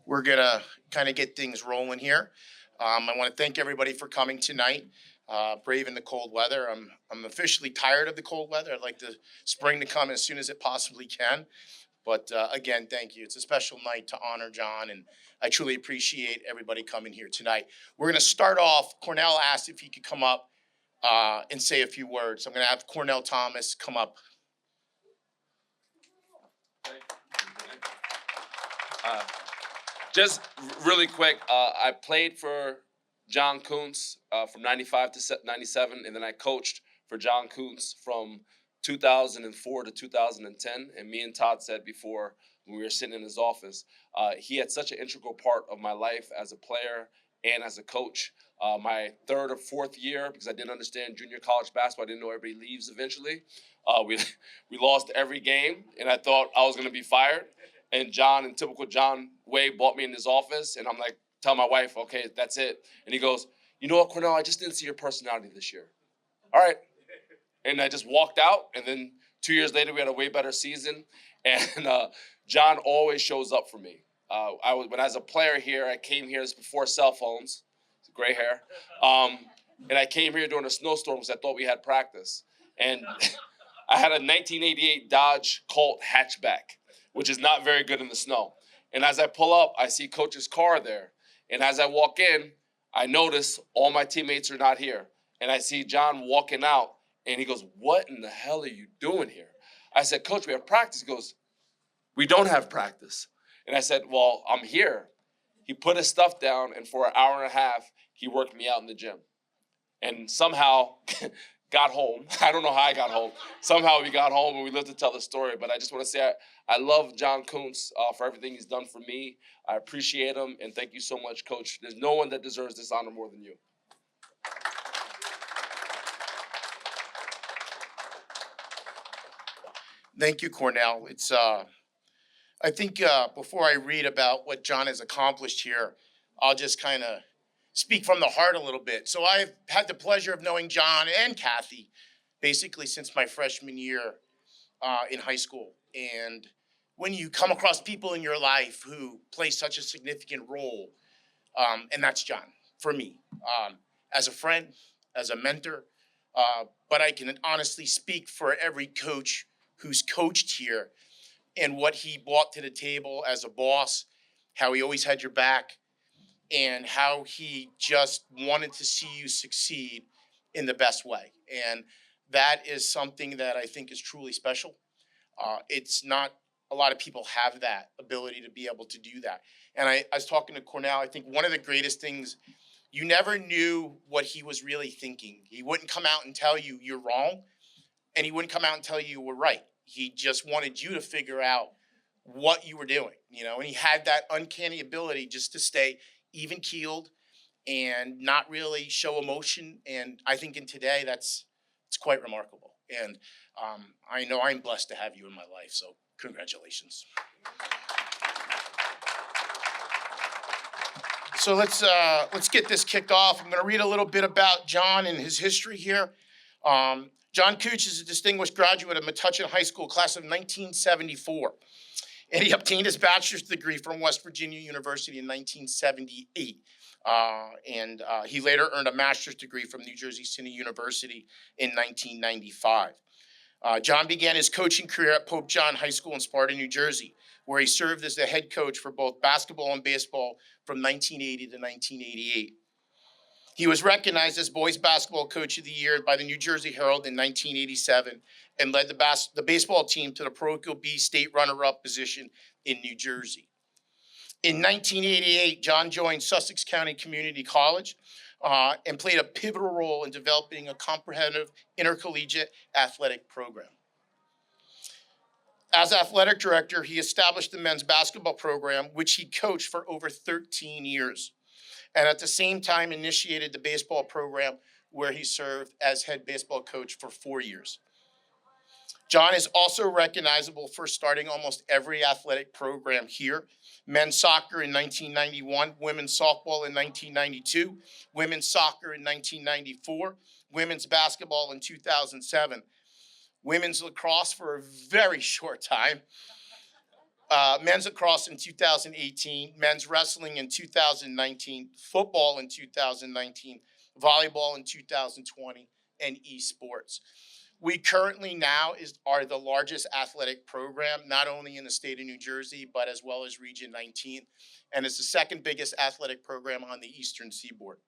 we're going to kind of get things rolling here. I want to thank everybody for coming tonight, braving the cold weather. I'm officially tired of the cold weather. I'd like the spring to come as soon as it possibly can. But again, thank you. It's a special night to honor John, and I truly appreciate everybody coming here tonight. We're going to start off. Cornell asked if he could come up and say a few words. I'm going to have Cornell Thomas come up. Just really quick, I played for John Kuntz from 95 to 97, and then I coached for John Kuntz from 2004 to 2010. And me and Todd said before, when we were sitting in his office, he had such an integral part of my life as a player and as a coach. My third or fourth year, because I didn't understand junior college basketball, I didn't know everybody leaves eventually. We lost every game, and I thought I was going to be fired. And John, in typical John way, brought me in his office, and I'm like, tell my wife, okay, that's it. And he goes, you know what, Cornell, I just didn't see your personality this year. All right. And I just walked out, and then 2 years later, we had a way better season. And John always shows up for me. When I was a player here, I came here, this before cell phones, gray hair, and I came here during a snowstorm because I thought we had practice. And I had a 1988 Dodge Colt hatchback, which is not very good in the snow. And as I pull up, I see Coach's car there. And as I walk in, I notice all my teammates are not here. And I see John walking out, and he goes, what in the hell are you doing here? I said, Coach, we have practice. He goes, we don't have practice. And I said, well, I'm here. He put his stuff down, and for an hour and a half, he worked me out in the gym. And somehow got home. I don't know how I got home. Somehow we got home and we lived to tell the story. But I just want to say I love John Kuntz for everything he's done for me. I appreciate him, and thank you so much, Coach. There's no one that deserves this honor more than you. Thank you, Cornell. It's I think before I read about what John has accomplished here, I'll just kind of speak from the heart a little bit. So I've had the pleasure of knowing John and Kathy basically since my freshman year in high school. And when you come across people in your life who play such a significant role, and that's John for me, as a friend, as a mentor, but I can honestly speak for every coach who's coached here and what he brought to the table as a boss, how he always had your back, and how he just wanted to see you succeed in the best way. And that is something that I think is truly special. It's not a lot of people have that ability to be able to do that. And I was talking to Cornell, I think one of the greatest things, you never knew what he was really thinking. He wouldn't come out and tell you you're wrong, and he wouldn't come out and tell you you were right. He just wanted you to figure out what you were doing, and he had that uncanny ability just to stay even-keeled and not really show emotion. And I think in today, it's quite remarkable. And I know I'm blessed to have you in my life, so congratulations. So let's get this kicked off. I'm going to read a little bit about John and his history here. John Kuntz is a distinguished graduate of Metuchen High School, class of 1974. And he obtained his bachelor's degree from West Virginia University in 1978. And he later earned a master's degree from New Jersey City University in 1995. John began his coaching career at Pope John High School in Sparta, New Jersey, where he served as the head coach for both basketball and baseball from 1980 to 1988. He was recognized as Boys Basketball Coach of the Year by the New Jersey Herald in 1987 and led the baseball team to the parochial B state runner-up position in New Jersey. In 1988, John joined Sussex County Community College and played a pivotal role in developing a comprehensive intercollegiate athletic program. As athletic director, he established the men's basketball program, which he coached for over 13 years. And at the same time initiated the baseball program where he served as head baseball coach for 4 years. John is also recognizable for starting almost every athletic program here. Men's soccer in 1991, women's softball in 1992, women's soccer in 1994, women's basketball in 2007, women's lacrosse for a very short time, Men's lacrosse in 2018, men's wrestling in 2019, football in 2019, volleyball in 2020, and esports. We currently now are the largest athletic program, not only in the state of New Jersey, but as well as Region 19, and it's the second biggest athletic program on the Eastern Seaboard.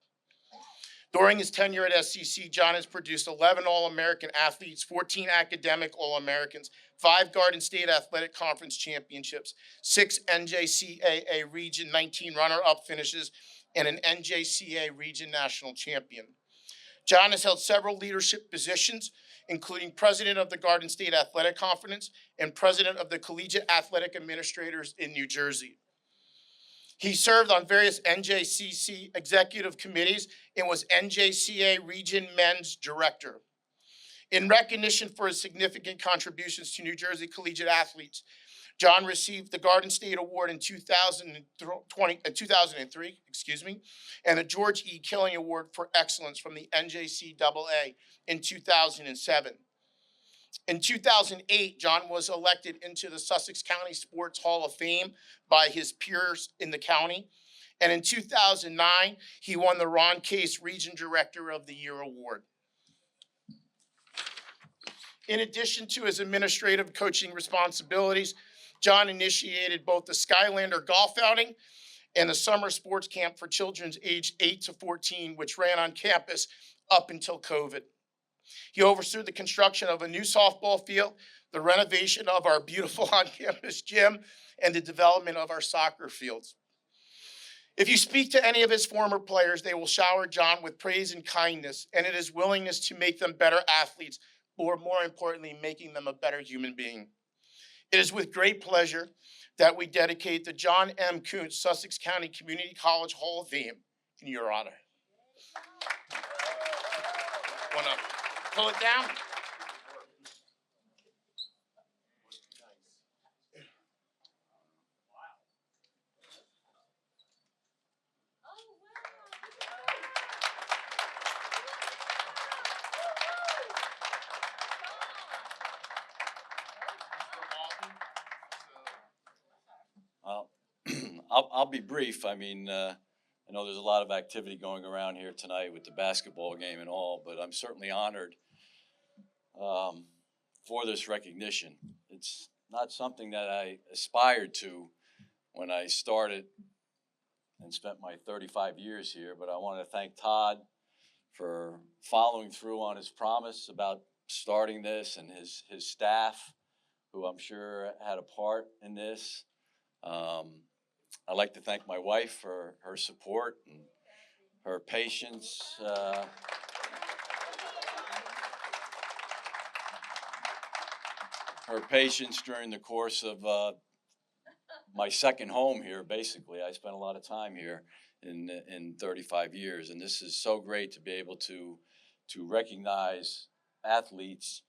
During his tenure at SCC, John has produced 11 All-American athletes, 14 academic All-Americans, 5 Garden State Athletic Conference championships, 6 NJCAA Region 19 runner-up finishes, and an NJCAA Region National Champion. John has held several leadership positions, including president of the Garden State Athletic Conference and president of the Collegiate Athletic Administrators in New Jersey. He served on various NJCC executive committees and was NJCA Region Men's Director. In recognition for his significant contributions to New Jersey collegiate athletes, John received the Garden State Award in 2003, and the George E. Killing Award for Excellence from the NJCAA in 2007. In 2008, John was elected into the Sussex County Sports Hall of Fame by his peers in the county. And in 2009, he won the Ron Case Region Director of the Year Award. In addition to his administrative coaching responsibilities, John initiated both the Skylander Golf Outing and the Summer Sports Camp for children aged 8 to 14, which ran on campus up until COVID. He oversaw the construction of a new softball field, the renovation of our beautiful on-campus gym, and the development of our soccer fields. If you speak to any of his former players, they will shower John with praise and kindness, and it is willingness to make them better athletes, or more importantly, making them a better human being. It is with great pleasure that we dedicate the John M. Kuntz Sussex County Community College Hall of Fame in your honor. Want to pull it down? I'll be brief. I mean, I know there's a lot of activity going around here tonight with the basketball game and all, but I'm certainly honored for this recognition. It's not something that I aspired to when I started and spent my 35 years here, but I want to thank Todd for following through on his promise about starting this, and his staff, who I'm sure had a part in this. I'd like to thank my wife for her support and her patience. Her patience during the course of my second home here, basically. I spent a lot of time here in 35 years, and this is so great to be able to recognize athletes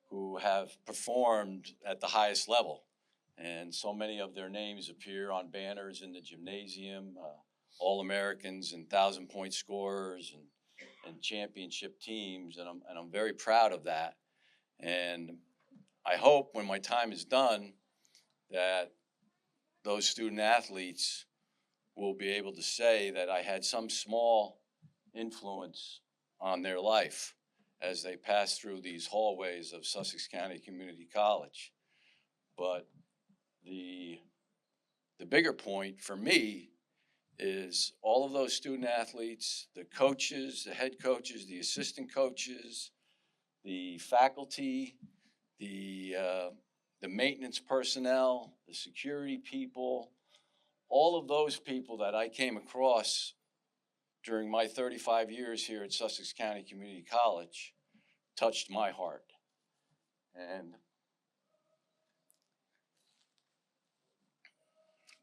who have performed at the highest level. And so many of their names appear on banners in the gymnasium, All-Americans and 1,000-point scorers and championship teams, and I'm very proud of that. And I hope when my time is done that those student athletes will be able to say that I had some small influence on their life as they pass through these hallways of Sussex County Community College. But the bigger point for me is all of those student athletes, the coaches, the head coaches, the assistant coaches, the faculty, the maintenance personnel, the security people, all of those people that I came across during my 35 years here at Sussex County Community College touched my heart. And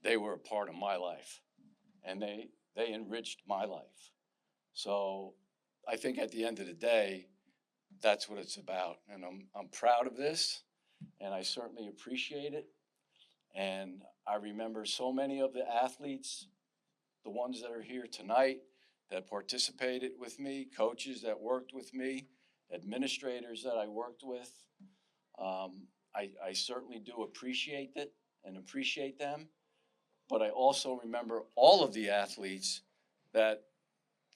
they were a part of my life, and they enriched my life. So I think at the end of the day, that's what it's about. And I'm proud of this, and I certainly appreciate it. And I remember so many of the athletes, the ones that are here tonight, that participated with me, coaches that worked with me, administrators that I worked with. I certainly do appreciate it, and appreciate them, but I also remember all of the athletes that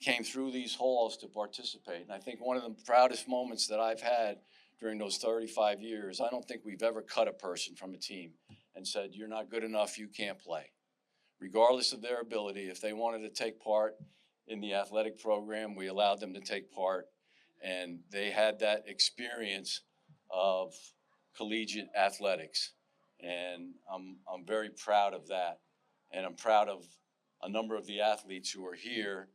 came through these halls to participate. And I think one of the proudest moments that I've had during those 35 years, I don't think we've ever cut a person from a team and said, you're not good enough, you can't play. Regardless of their ability, if they wanted to take part in the athletic program, we allowed them to take part. And they had that experience of collegiate athletics. And I'm very proud of that. And I'm proud of a number of the athletes who are here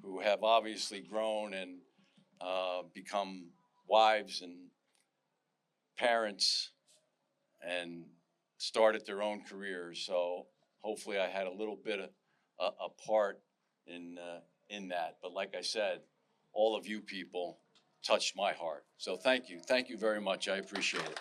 who have obviously grown and become wives and parents and started their own careers. So hopefully I had a little bit of a part in that. But like I said, all of you people touched my heart. So thank you very much. I appreciate it.